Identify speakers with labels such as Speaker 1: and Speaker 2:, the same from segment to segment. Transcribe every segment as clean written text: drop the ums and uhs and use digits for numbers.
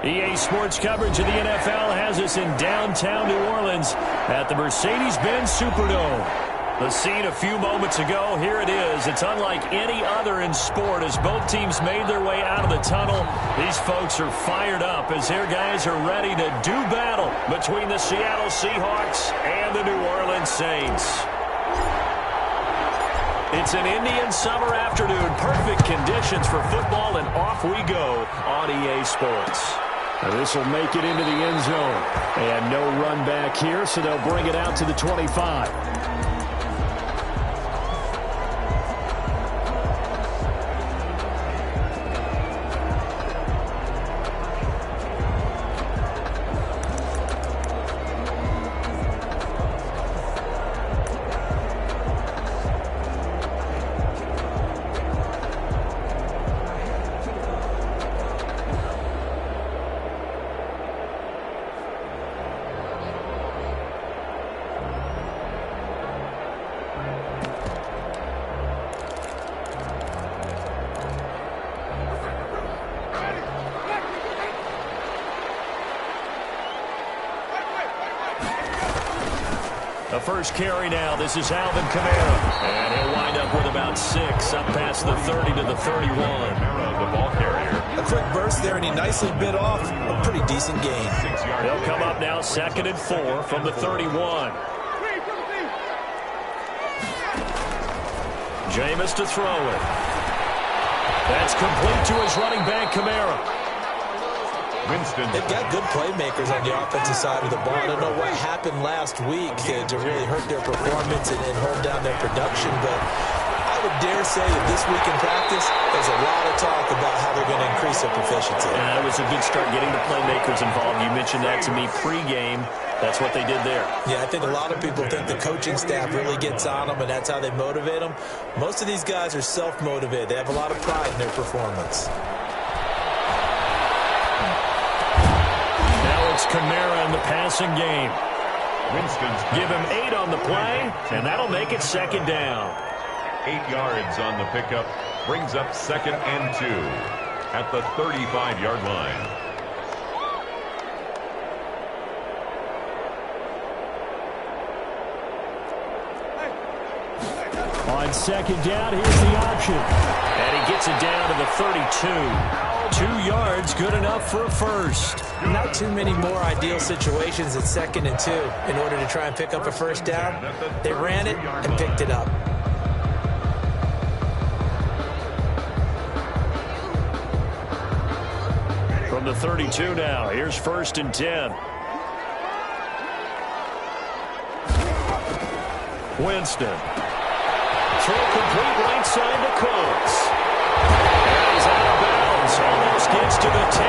Speaker 1: EA Sports coverage of the NFL has us in downtown New Orleans at the Mercedes-Benz Superdome. The scene a few moments ago, here it is. It's unlike any other in sport as both teams made their way out of the tunnel. These folks are fired up as their guys are ready to do battle between the Seattle Seahawks and the New Orleans Saints. It's an Indian summer afternoon. Perfect conditions for football, and off we go on EA Sports. This will make it into the end zone. And no run back here, so they'll bring it out to the 25. The first carry now. This is Alvin Kamara. And he'll wind up with about 6 up past the 30 to the 31.
Speaker 2: The ball carrier.
Speaker 3: A quick burst there, and he nicely bit off a pretty decent gain.
Speaker 1: They'll come up now 2nd and 4 from the 31. Jameis to throw it. That's complete to his running back, Kamara.
Speaker 2: Winston.
Speaker 3: They've got good playmakers on the offensive side of the ball. I don't know what happened last week to really hurt their performance and hold down their production, but I would dare say that this week in practice, there's a lot of talk about how they're going to increase their proficiency.
Speaker 1: Yeah, it was a good start getting the playmakers involved. You mentioned that to me pregame. That's what they did there.
Speaker 3: Yeah, I think a lot of people think the coaching staff really gets on them, and that's how they motivate them. Most of these guys are self-motivated. They have a lot of pride in their performance.
Speaker 1: It's Kamara in the passing game. Give him 8 on the play, and that'll make it 2nd down.
Speaker 2: 8 yards on the pickup. Brings up 2nd and 2 at the 35-yard line.
Speaker 1: On 2nd down, here's the option. And he gets it down to the 32. 2 yards, good enough for a first.
Speaker 3: Not too many more ideal situations at 2nd and 2 in order to try and pick up a first down. They ran it and picked it up.
Speaker 1: From the 32 now, here's 1st and 10. Winston. Throw complete right side to Colts. And he's out of bounds. Almost gets to the 10.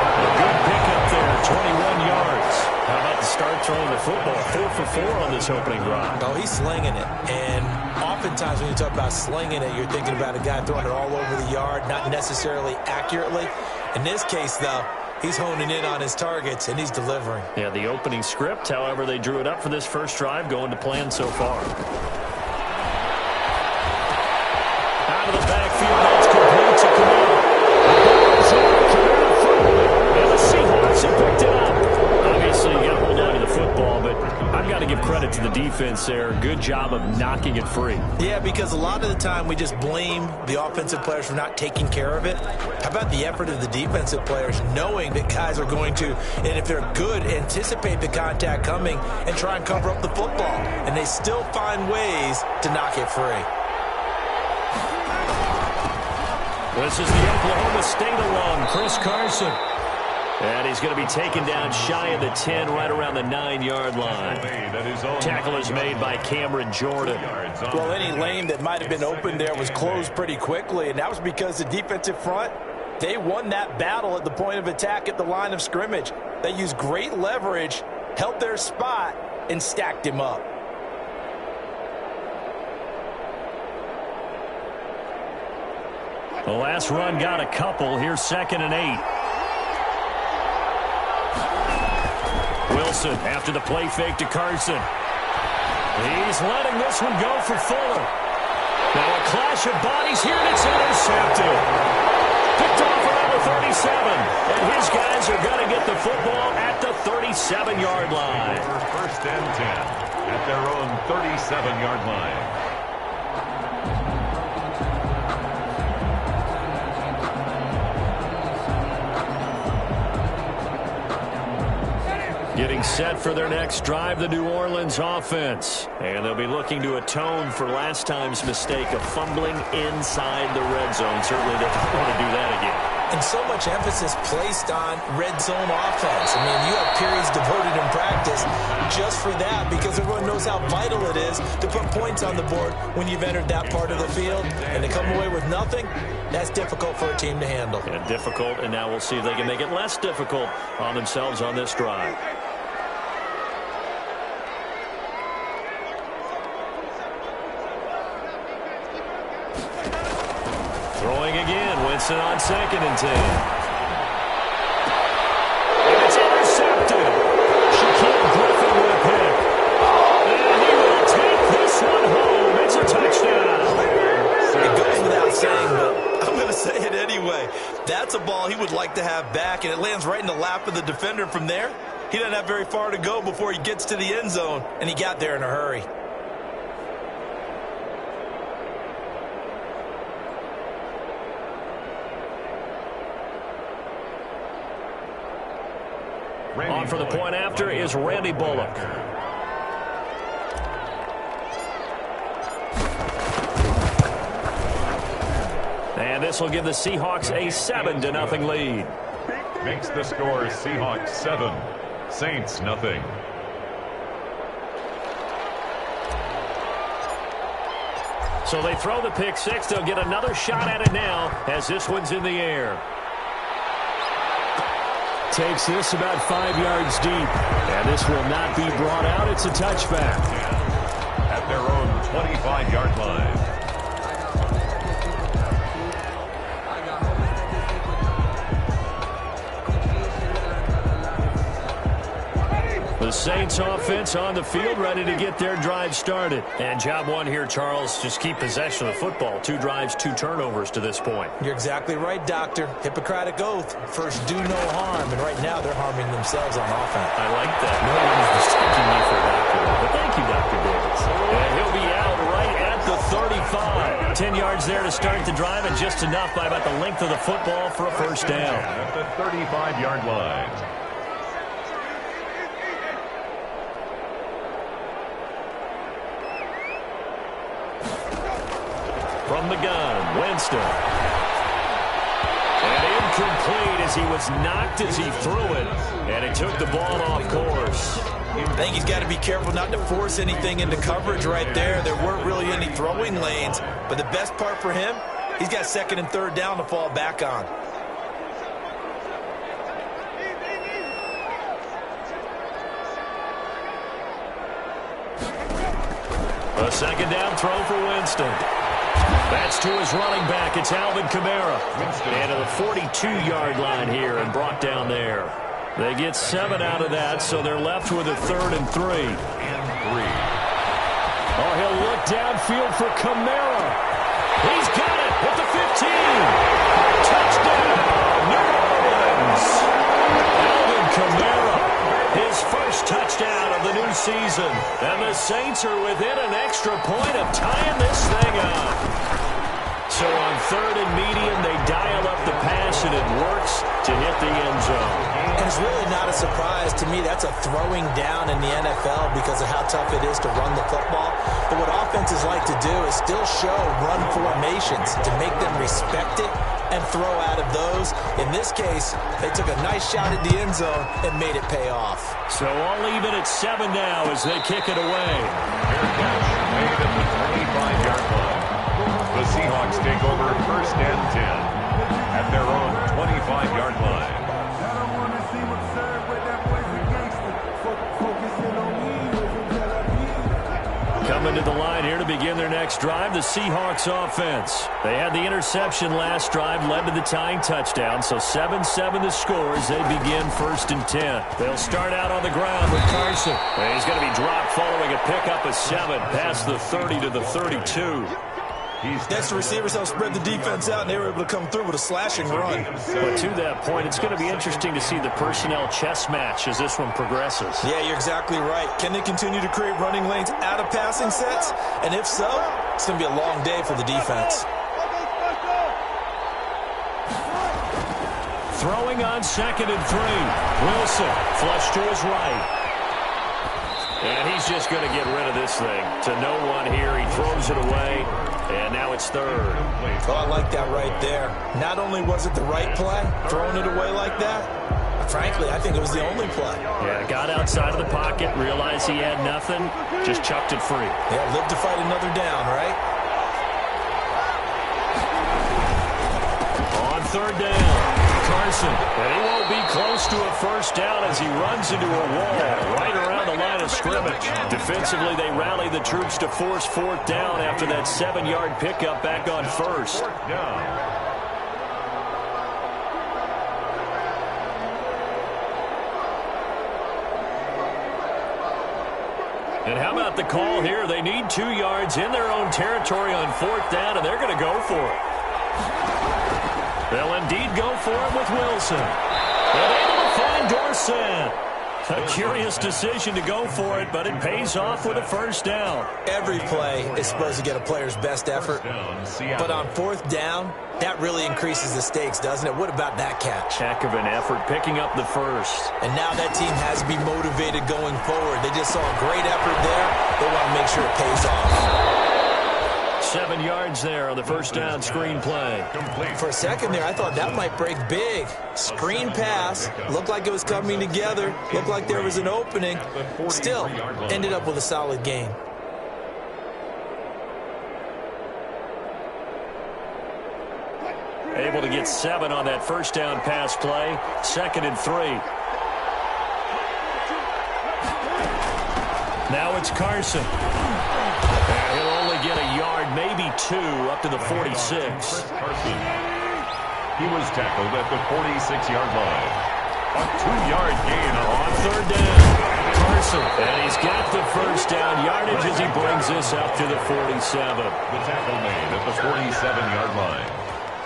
Speaker 1: A good pickup there, 21 yards. How about the start throwing the football? 4 for 4 on this opening drive.
Speaker 3: Oh, he's slinging it. And oftentimes when you talk about slinging it, you're thinking about a guy throwing it all over the yard, not necessarily accurately. In this case, though, he's honing in on his targets, and he's delivering.
Speaker 1: Yeah, the opening script, however, they drew it up for this first drive, going to plan so far. Out of the backfield, that's complete to Kamara. And the Seahawks have picked it up. Obviously, you got to hold on to the football, but I've got to give credit to the defense there. Good job of knocking it free.
Speaker 3: Yeah, because a lot of the time we just blame the offensive players for not taking care of it. How about the effort of the defensive players knowing that guys are going to, and if they're good, anticipate the contact coming and try and cover up the football. And they still find ways to knock it free.
Speaker 1: This is the Oklahoma State alum, Chris Carson. And he's going to be taken down shy of the 10, right around the 9-yard line. Tackle is made by Cameron Jordan.
Speaker 3: Well, any lane that might have been open there was closed pretty quickly, and that was because the defensive front, they won that battle at the point of attack at the line of scrimmage. They used great leverage, held their spot, and stacked him up.
Speaker 1: The last run got a couple. Here's 2nd and 8. Wilson after the play fake to Carson. He's letting this one go for Fuller. Now a clash of bodies here, and it's intercepted. Picked off around the 37. And his guys are going to get the football at the 37-yard line.
Speaker 2: First and 10 at their own 37-yard line.
Speaker 1: Getting set for their next drive, the New Orleans offense. And they'll be looking to atone for last time's mistake of fumbling inside the red zone. Certainly they don't want to do that again.
Speaker 3: And so much emphasis placed on red zone offense. I mean, you have periods devoted in practice just for that because everyone knows how vital it is to put points on the board when you've entered that part of the field. And to come away with nothing, that's difficult for a team to handle.
Speaker 1: And difficult, and now we'll see if they can make it less difficult on themselves on this drive. Throwing again, Winston on 2nd and 10. And it's intercepted. Shaquille Griffin with a pick. And he will take this one home. It's a touchdown.
Speaker 3: It goes without saying, but I'm going to say it anyway. That's a ball he would like to have back, and it lands right in the lap of the defender. From there, he doesn't have very far to go before he gets to the end zone, and he got there in a hurry.
Speaker 1: On for the point after is Randy Bullock. And this will give the Seahawks a 7-0 lead.
Speaker 2: Makes the score Seahawks 7, Saints nothing.
Speaker 1: So they throw the pick six. They'll get another shot at it now as this one's in the air. Takes this about 5 yards deep. And this will not be brought out. It's a touchback.
Speaker 2: At their own 25-yard line.
Speaker 1: The Saints offense on the field, ready to get their drive started. And job one here, Charles, just keep possession of the football. 2 drives, 2 turnovers to this point.
Speaker 3: You're exactly right, Doctor. Hippocratic oath. First, do no harm. And right now, they're harming themselves on offense.
Speaker 1: I like that. No one is mistaking me for a doctor. But thank you, Dr. Davis. And he'll be out right at the 35. 10 yards there to start the drive, and just enough by about the length of the football for a first down.
Speaker 2: At the 35-yard line.
Speaker 1: From the gun, Winston. And incomplete as he was knocked as he threw it. And he took the ball off course.
Speaker 3: I think he's got to be careful not to force anything into coverage right there. There weren't really any throwing lanes. But the best part for him, he's got 2nd and 3rd down to fall back on.
Speaker 1: A 2nd down throw for Winston. That's to his running back. It's Alvin Kamara. And to the 42-yard line here and brought down there. They get 7 out of that, so they're left with a 3rd and 3. Oh, he'll look downfield for Kamara. He's got it at the 15. Touchdown, New Orleans. Alvin Kamara, his first touchdown of the new season. And the Saints are within an extra point of tying this thing up. So on 3rd and medium, they dial up the pass, and it works to hit the end zone.
Speaker 3: And it's really not a surprise to me. That's a throwing down in the NFL because of how tough it is to run the football. But what offenses like to do is still show run formations to make them respect it and throw out of those. In this case, they took a nice shot at the end zone and made it pay off.
Speaker 1: So all even at 7 now as they kick it away.
Speaker 2: Fair catch made at the 25-yard line. The Seahawks take over 1st and 10 at their own 25-yard line.
Speaker 1: Coming to the line here to begin their next drive, the Seahawks offense. They had the interception last drive, led to the tying touchdown, so 7-7 the score as they begin 1st and 10. They'll start out on the ground with Carson. And he's going to be dropped following a pickup of 7 past the 30 to the 32.
Speaker 3: Next, the receivers helped spread the defense out, and they were able to come through with a slashing run.
Speaker 1: But to that point, it's going to be interesting to see the personnel chess match as this one progresses.
Speaker 3: Yeah, you're exactly right. Can they continue to create running lanes out of passing sets? And if so, it's going to be a long day for the defense.
Speaker 1: Throwing on 2nd and 3. Wilson, flush to his right. And he's just going to get rid of this thing. To no one here, he throws it away, and now it's 3rd.
Speaker 3: Oh, I like that right there. Not only was it the right play, throwing it away like that, but frankly, I think it was the only play.
Speaker 1: Yeah, got outside of the pocket, realized he had nothing, just chucked it free.
Speaker 3: Yeah, live to fight another down, right?
Speaker 1: On 3rd down. Carson, and he won't be close to a first down as he runs into a wall right around the line of scrimmage. Defensively, they rally the troops to force 4th down after that 7-yard pickup back on 1st. And how about the call here? They need 2 yards in their own territory on 4th down, and they're going to go for it. They'll indeed go for it with Wilson. And able to find Dorsett. A curious decision to go for it, but it pays off with a first down.
Speaker 3: Every play is supposed to get a player's best effort. But on 4th down, that really increases the stakes, doesn't it? What about that catch?
Speaker 1: Heck of an effort, picking up the first.
Speaker 3: And now that team has to be motivated going forward. They just saw a great effort there. They want to make sure it pays off.
Speaker 1: 7 yards there on the first down screen play.
Speaker 3: For a second there, I thought that might break big. Screen pass. Looked like it was coming together. Looked like there was an opening. Still, ended up with a solid gain.
Speaker 1: Able to get 7 on that first down pass play. 2nd and 3. Now it's Carson. And he'll only get a yard, maybe 2, up to the 46.
Speaker 2: He was tackled at the 46-yard line. A 2-yard gain on
Speaker 1: 3rd down. Carson, and he's got the first down yardage as he brings this up to the 47.
Speaker 2: The tackle made at the 47-yard line.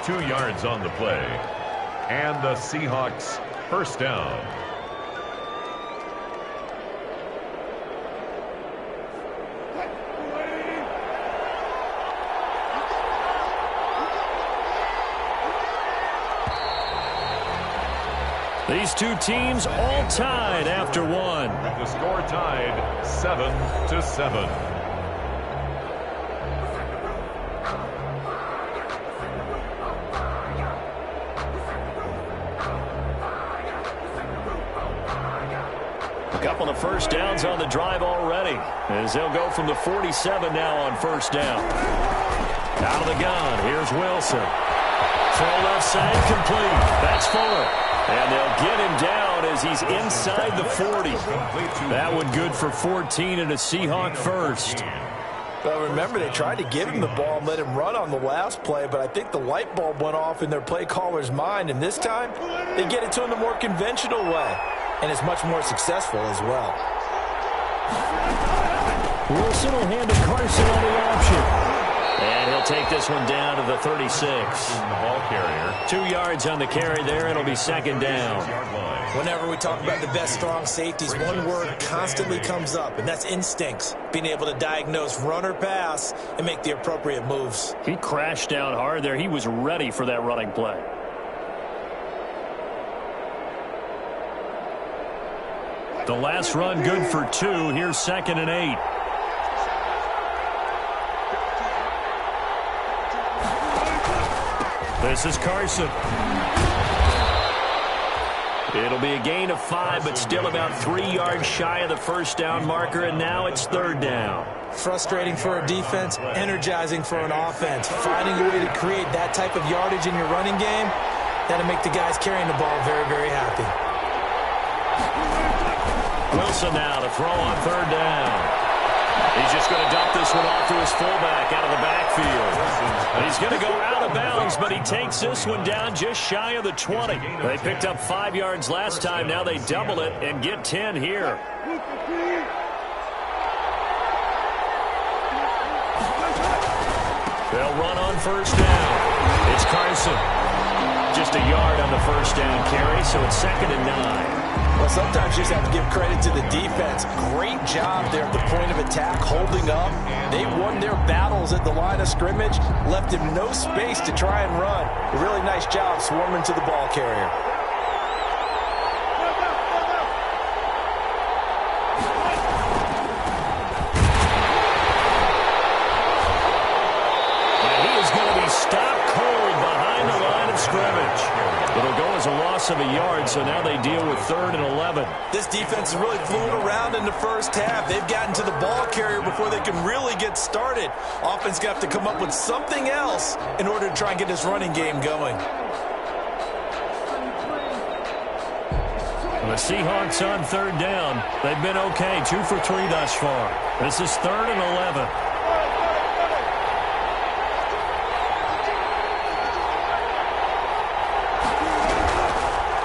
Speaker 2: 2 yards on the play. And the Seahawks first down.
Speaker 1: These two teams all tied after 1.
Speaker 2: The score tied 7-7.
Speaker 1: A couple of first downs on the drive already, as they'll go from the 47 now on first down. Out of the gun, here's Wilson. Throw left side, complete. That's Fuller. And they'll get him down as he's inside the 40. That one good for 14 and a Seahawk first.
Speaker 3: Well, remember, they tried to give him the ball and let him run on the last play, but I think the light bulb went off in their play caller's mind, and this time they get it to him the more conventional way, and it's much more successful as well.
Speaker 1: Wilson will hand to Carson on the option. And he'll take this one down to the 36.
Speaker 2: The ball carrier.
Speaker 1: 2 yards on the carry there. It'll be 2nd down.
Speaker 3: Whenever we talk about the best strong safeties, one word constantly comes up, and that's instincts. Being able to diagnose run or pass and make the appropriate moves.
Speaker 1: He crashed down hard there. He was ready for that running play. The last run good for 2. Here's 2nd and 8. This is Carson. It'll be a gain of 5, but still about 3 yards shy of the first down marker, and now it's 3rd down.
Speaker 3: Frustrating for a defense, energizing for an offense. Finding a way to create that type of yardage in your running game, that'll make the guys carrying the ball very, very happy.
Speaker 1: Wilson now to throw on 3rd down. He's just going to dump this one off to his fullback out of the backfield. He's going to go out of bounds, but he takes this one down just shy of the 20. They picked up 5 yards last time. Now they double it and get 10 here. They'll run on first down. It's Carson. Just a yard on the first down carry, so it's 2nd and 9.
Speaker 3: Well, sometimes you just have to give credit to the defense. Great job there at the point of attack, holding up. They won their battles at the line of scrimmage, left him no space to try and run. A really nice job swarming to the ball carrier.
Speaker 1: Stopped cold behind the line of scrimmage. It'll go as a loss of a yard, so now they deal with 3rd and 11.
Speaker 3: This defense is really flew around in the first half. They've gotten to the ball carrier before they can really get started. Offense going to have to come up with something else in order to try and get this running game going.
Speaker 1: The Seahawks on 3rd down. They've been okay, 2 for 3 thus far. This is 3rd and 11.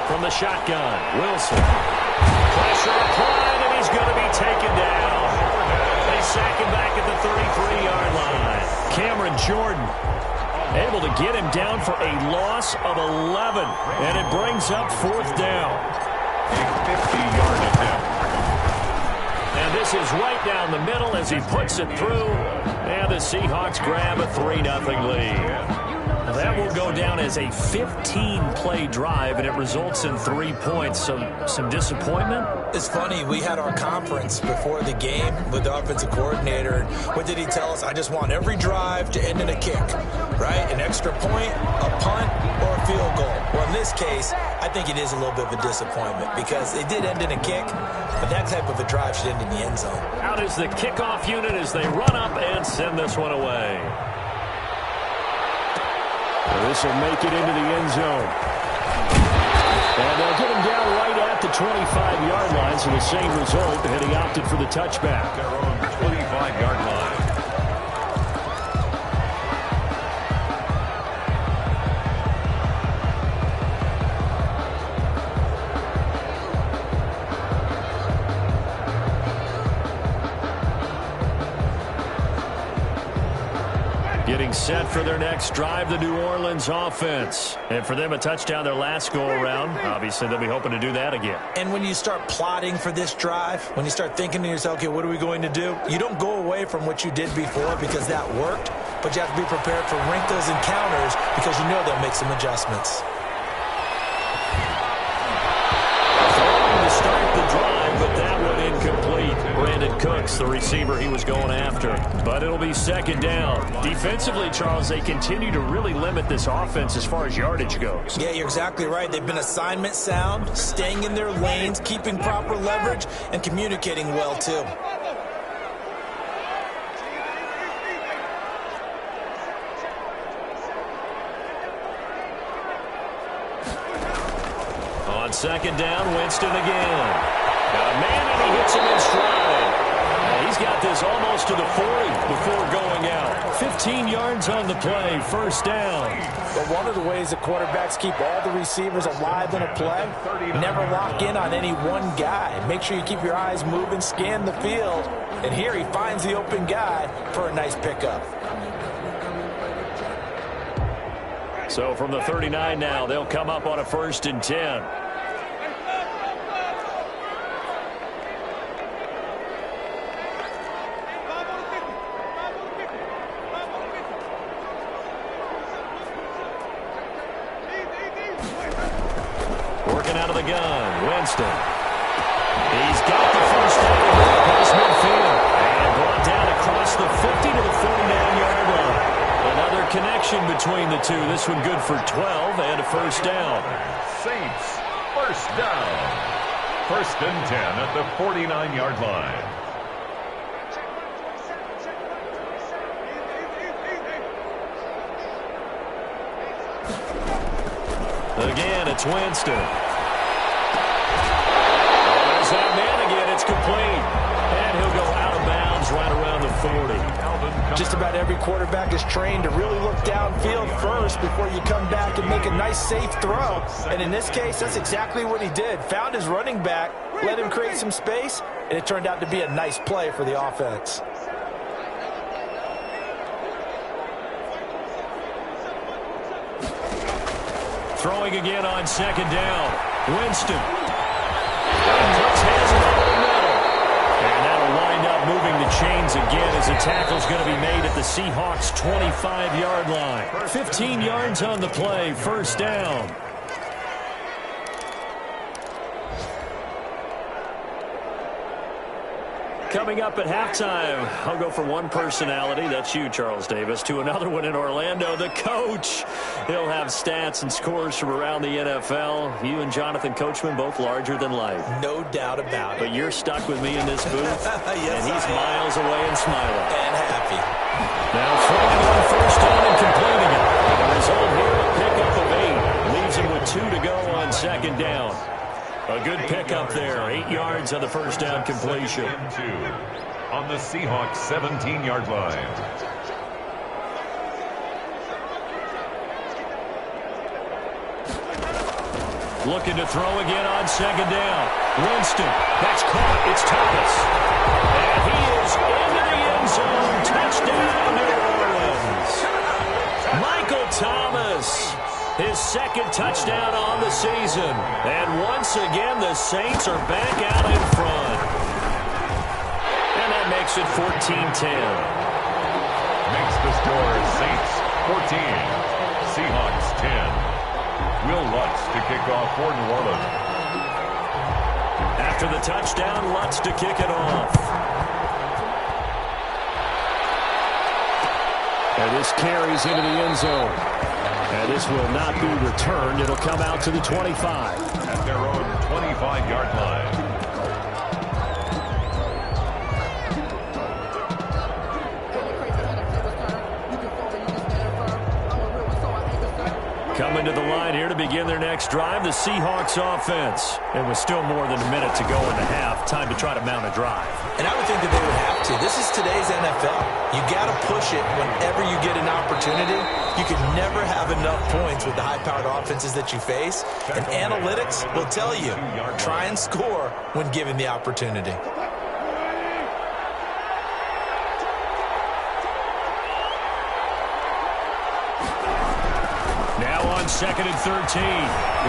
Speaker 1: From the shotgun, Wilson. Pressure applied, and he's going to be taken down. They sack him back at the 33-yard line. Cameron Jordan able to get him down for a loss of 11, and it brings up 4th down.
Speaker 2: A 50-yard attempt.
Speaker 1: And this is right down the middle as he puts it through, and the Seahawks grab a 3-0 lead. That will go down as a 15-play drive, and it results in 3 points. So some disappointment?
Speaker 3: It's funny. We had our conference before the game with the offensive coordinator. What did he tell us? I just want every drive to end in a kick, right? An extra point, a punt, or a field goal. Well, in this case, I think it is a little bit of a disappointment because it did end in a kick, but that type of a drive should end in the end zone.
Speaker 1: Out is the kickoff unit as they run up and send this one away. This will make it into the end zone. And they'll get him down right at the 25-yard line, so the same result, and he opted for the touchback.
Speaker 2: Their own 25-yard line.
Speaker 1: Getting set for their next drive, the New Orleans offense. And for them, a touchdown their last go-around. Obviously, they'll be hoping to do that again.
Speaker 3: And when you start plotting for this drive, when you start thinking to yourself, okay, what are we going to do? You don't go away from what you did before because that worked, but you have to be prepared for wrinkles and counters because you know they'll make some adjustments.
Speaker 1: Throwing to start the drive, but that one incomplete. Brandon Cooks, the receiver he was going after. But it'll be 2nd down. Defensively, Charles, they continue to really limit this offense as far as yardage goes.
Speaker 3: Yeah, you're exactly right. They've been assignment sound, staying in their lanes, keeping proper leverage, and communicating well, too.
Speaker 1: On 2nd down, Winston again. Got a man, and he hits him in stride. He's got this almost to the 40 before going out. 15 yards on the play, 1st down.
Speaker 3: But one of the ways the quarterbacks keep all the receivers alive in a play, never lock in on any one guy. Make sure you keep your eyes moving, scan the field. And here he finds the open guy for a nice pickup.
Speaker 1: So from the 39 now, they'll come up on a 1st and 10. Out of the gun, Winston. He's got the first down across midfield and brought down across the 50 to the 49-yard line. Another connection between the two. This one good for 12 and a 1st down.
Speaker 2: Saints, 1st down. 1st and 10 at the 49-yard line.
Speaker 1: Again, it's Winston. That man again, it's complete. And he'll go out of bounds right around the 40.
Speaker 3: Just about every quarterback is trained to really look downfield first before you come back and make a nice, safe throw. And in this case, that's exactly what he did. Found his running back, let him create some space, and it turned out to be a nice play for the offense.
Speaker 1: Throwing again on second down. Winston. Puts hands over the middle. And that'll wind up moving the chains again as the tackle's going to be made at the Seahawks' 25-yard line. 15 yards on the play, first down. Coming up at halftime, I'll go from one personality, that's you, Charles Davis, to another one in Orlando, the coach. He'll have stats and scores from around the NFL. You and Jonathan Coachman, both larger than life.
Speaker 3: No doubt about it.
Speaker 1: But you're stuck with me in this booth,
Speaker 3: yes,
Speaker 1: and he's miles away and smiling.
Speaker 3: And happy.
Speaker 1: Now throwing on first down and completing it. The result here, a pickup of 8. Leaves him with 2 to go on second down. A good pickup there. 8 yards on the first down completion.
Speaker 2: On the Seahawks 17-yard line.
Speaker 1: Looking to throw again on second down. Winston. That's caught. It's Thomas. And he is into the end zone. Touchdown, New Orleans. Michael Thomas. His second touchdown on the season. And once again, the Saints are back out in front. And that makes it 14-10.
Speaker 2: Makes the score Saints 14. Seahawks 10. Will Lutz to kick off for New Orleans.
Speaker 1: After the touchdown, Lutz to kick it off. And this carries into the end zone. And this will not be returned. It'll come out to the 25.
Speaker 2: At their own 25-yard line.
Speaker 1: Coming to the line here to begin their next drive, the Seahawks offense. It was still more than a minute to go in the half. Time to try to mount a drive.
Speaker 3: And I would think that they would have to. This is today's NFL. You got to push it whenever you get an opportunity. You can never have enough points with the high-powered offenses that you face. And analytics will tell you, try and score when given the opportunity.
Speaker 1: Now on second and 13.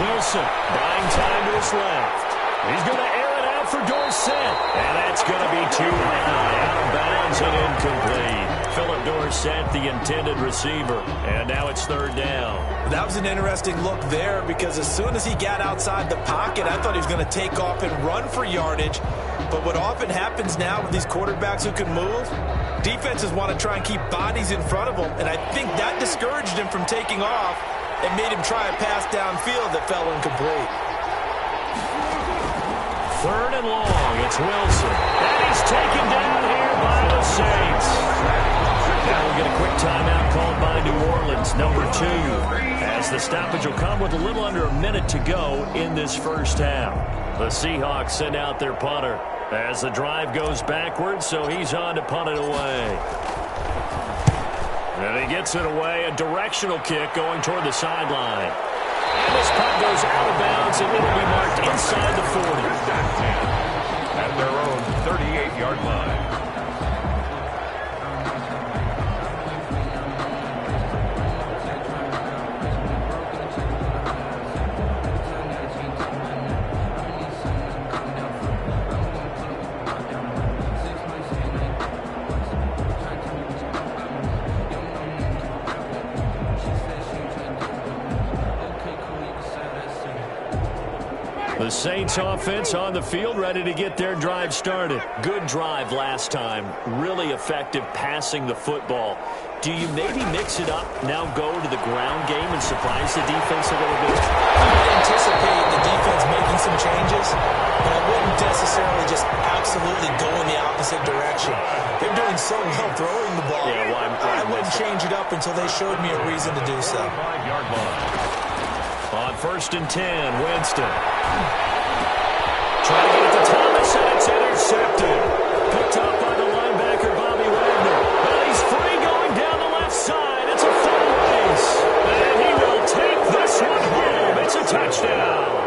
Speaker 1: Wilson buying time to his left. He's going to air it out for Dorsett. And that's going to be too high. Out of bounds and incomplete. Philip Dorsett, the intended receiver. And now it's third down.
Speaker 3: That was an interesting look there because as soon as he got outside the pocket, I thought he was going to take off and run for yardage. But what often happens now with these quarterbacks who can move, defenses want to try and keep bodies in front of them. And I think that discouraged him from taking off and made him try a pass downfield that fell incomplete.
Speaker 1: Third and long, it's Wilson. And he's taken down here by the Saints. Now we'll get a quick timeout called by New Orleans, number 2. As the stoppage will come with a little under a minute to go in this first half. The Seahawks send out their punter as the drive goes backwards, so he's on to punt it away. And he gets it away, a directional kick going toward the sideline. And this punt goes out of bounds, and it'll be marked inside the 40.
Speaker 2: At their own 38-yard line.
Speaker 1: The Saints offense on the field, ready to get their drive started. Good drive last time. Really effective passing the football. Do you maybe mix it up, now go to the ground game and surprise the defense a little bit?
Speaker 3: I would anticipate the defense making some changes, but I wouldn't necessarily just absolutely go in the opposite direction. They're doing so well throwing the ball.
Speaker 1: Yeah,
Speaker 3: I wouldn't change it up until they showed me a reason to do so.
Speaker 2: 5-yard line.
Speaker 1: On first and 10, Winston. Trying to get it to Thomas, and it's intercepted. Picked up by the linebacker, Bobby Wagner. Well, he's free going down the left side. It's a full race. And he will take this one home. It's a touchdown.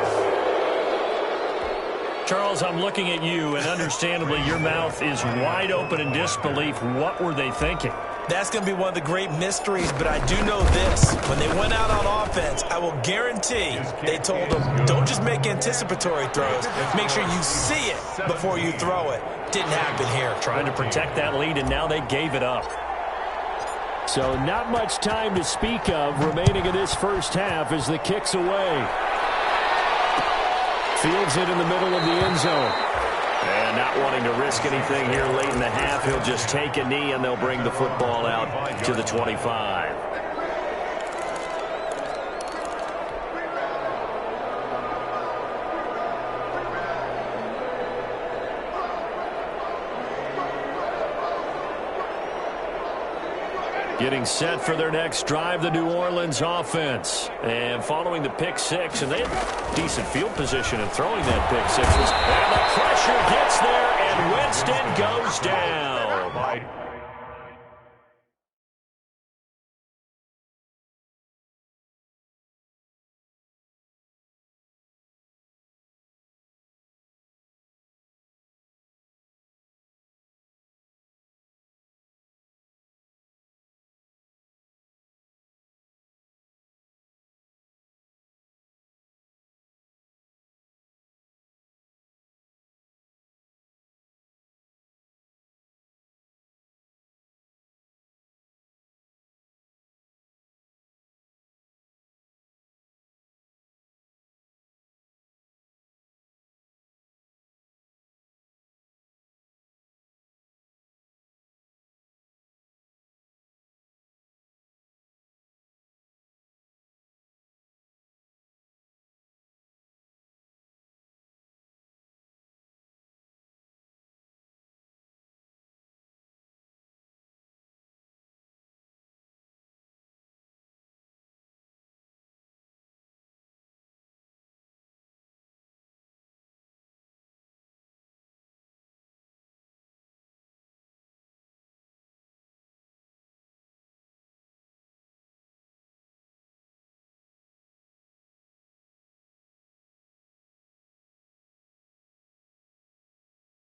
Speaker 1: Charles, I'm looking at you, and understandably, your mouth is wide open in disbelief. What were they thinking?
Speaker 3: That's going to be one of the great mysteries, but I do know this. When they went out on offense, I will guarantee they told them, don't just make anticipatory throws. Make sure you see it before you throw it. Didn't happen here.
Speaker 1: Trying to protect that lead, and now they gave it up. So not much time to speak of remaining in this first half as the kick's away. Fields it in the middle of the end zone. And not wanting to risk anything here late in the half, he'll just take a knee and they'll bring the football out to the 25. Getting set for their next drive, the New Orleans offense. And following the pick six, and they had decent field position in throwing that pick six. And the pressure gets there, and Winston goes down.